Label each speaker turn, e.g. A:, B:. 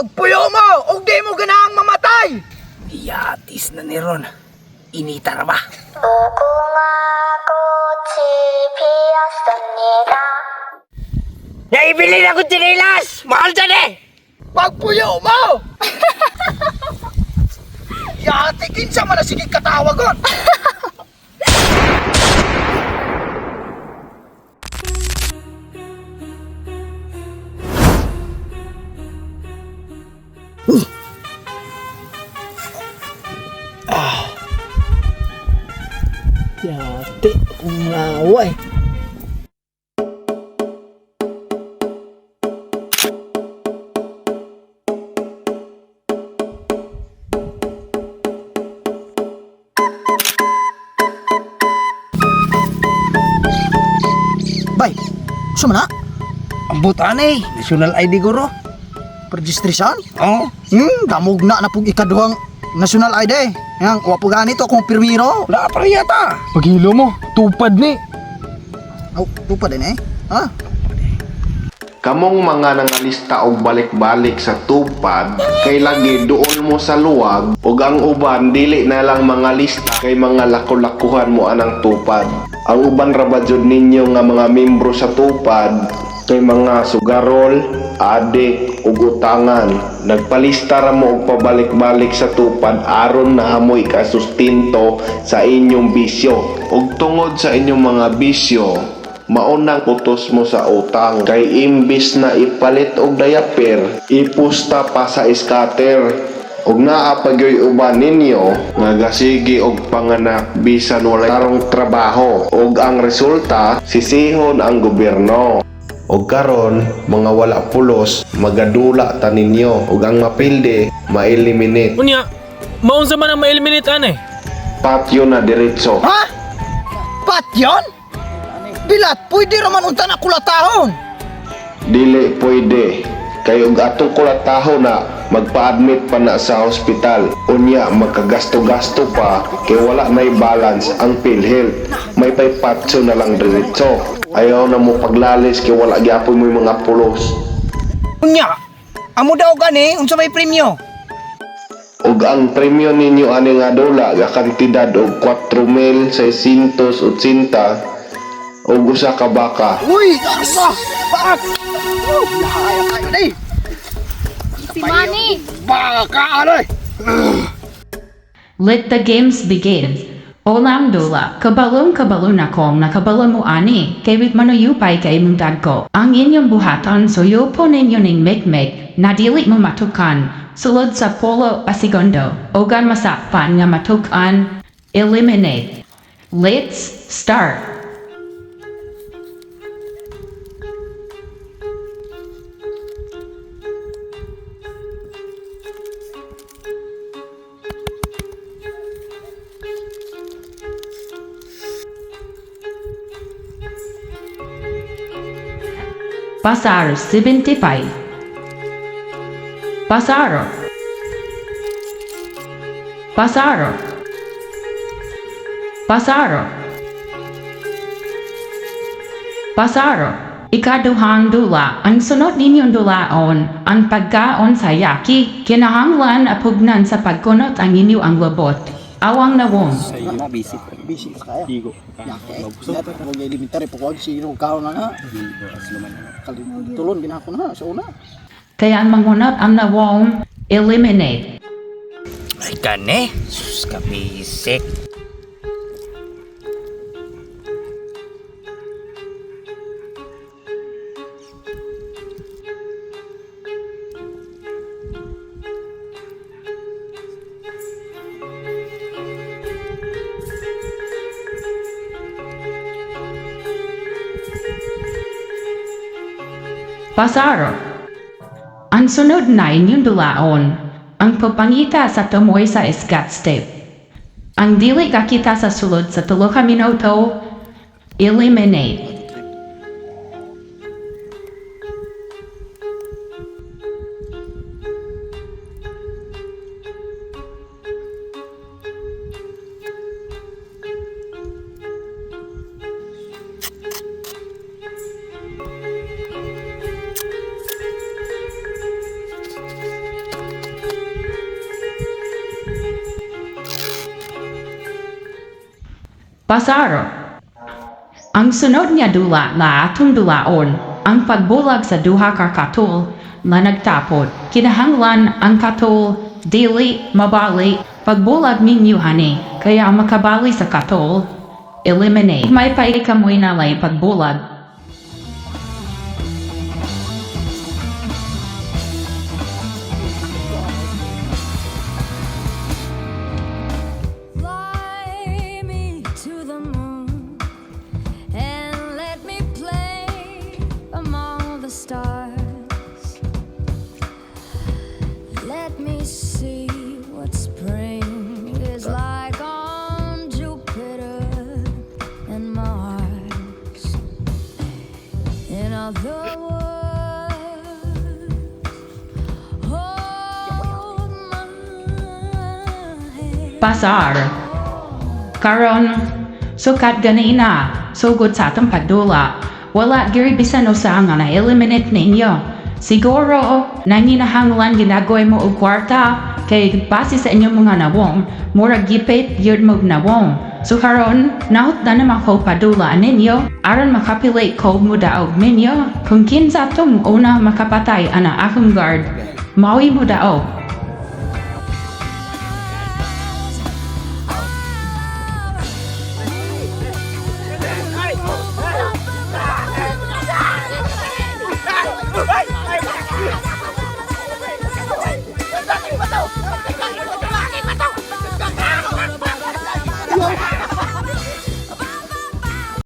A: Pagpuyo mo, og di mo ganaang mamatay!
B: Yatis na ni Ron. Inita ra ba? Naibili na ko tinilas! Mahal dyan eh!
A: Pagpuyo mo! Yati kinsa man na sige katawagon!
B: Yati, akong naway.
A: Bay, saan na?
B: Ambutan eh, National ID guro.
A: Registration?
B: Oh,
A: Damog na pug ikaduhang national ID. Yang wapo ganito kung pirmiro.
B: wala pa rin yata.
C: Paghilo mo, tupad ni.
A: Oh, tupa din eh. Ha?
D: Kamong mga nangalista og balik-balik sa tupad kay lagi duol mo sa luwag ug ang uban dili na lang mga lista kay mga laku-lakuhan mo anang tupad. Ang uban ra ba jud ninyo nga mga membro sa tupad kay mga sugarol, adik ug utangan. Nagpalista ra mo og pabalik-balik sa tupad aron nahamoy ka sustinto sa inyong bisyo. Ug tungod sa inyong mga bisyo, maunang utos mo sa utang kay imbis na ipalit og diaper, ipusta pa sa scatter. Ug naa pagyoy uban ninyo nga gasigi og panganak bisan walay tarong trabaho ug ang resulta sisihon ang gobyerno. Og karon mga wala pulos magadula ta ninyo ug ang mapilde ma-eliminate.
C: Unya, maunsa man ang ma-eliminate anay?
D: Patyo na diretso.
A: Ha? Pat yon? Bilat, pwede raman unta na kulatahon.
D: Dili pwede. Kay og atong kulatahon na magpa-admit pa na sa hospital. Unya magkagasto-gasto pa kay wala may balance ang PhilHealth. May paypatso na lang diretso. Ayaw na mo paglalis kay wala gyapon mo yung mga pulos.
B: Unya, amo daw gani, unsa may premyo?
D: Ug ang premyo ninyo ani nga dola ga kantidad og 4,680 ug usa ka baka.
A: Uy, asa! Baak! Lahaya kayo na eh!
E: Si Manny!
A: Baka ano eh!
F: Let the games begin. Olam dula, kabalong akong nakabala mo ani, kawit manuyupay kay mong dagko. Ang inyong buhatan so yupo ninyo ning mekmek, na dili mo matukan, sulod sa polo a segundo, ogan masakpan nga matukan, eliminate. Let's start. Pasar 75. Pasaro. Pasaro. Pasaro. Pasaro. Ikaduhang dula, ang sunod ninyong dulaon, ang pagkaon sa yaki, kinahanglan apugnan sa pagkunot ang inyo ang labot. Awang nawong.
A: Busy pa kaya. Yake, dapat ako yung elementary po kung sino kaon na nga. Tulon ginako na sa una.
F: Kaya ang mangunat ang nawong, eliminate.
B: Ay kane, sus ka bisik.
F: Pasaro. Ang sunod na inyong dulaon, ang papangita sa tumoy sa scat step. Ang dili kakita sa sulod sa 3 minuto, eliminate. Pasar. Ang sunod niya dula na atong dulaon, ang pagbulag sa duha ka katul na nagtapod. Kinahanglan ang katul dili mabali pagbulag ninyo hani, kaya makabali sa katul, eliminate. May paikamoy na lay pagbulag.
G: Fly me to the moon and let me play among the stars. Let me see what spring is like on Jupiter and Mars. In other words, hold my hand.
F: Pasar. Karon, sukat ganina, sugod sa atong pagdula. Wala giri bisan usa nga na-eliminate ninyo. Siguro, nanginahanglan ginagawin mo og kwarta, kay base sa inyong mga nawong, murag gipit yun mo nawong. So karon, naut na naman ko padula ninyo, aron makapilate ko mo daog ninyo. Kung kinsa tong una makapatay ana akong guard, mawi mo daog.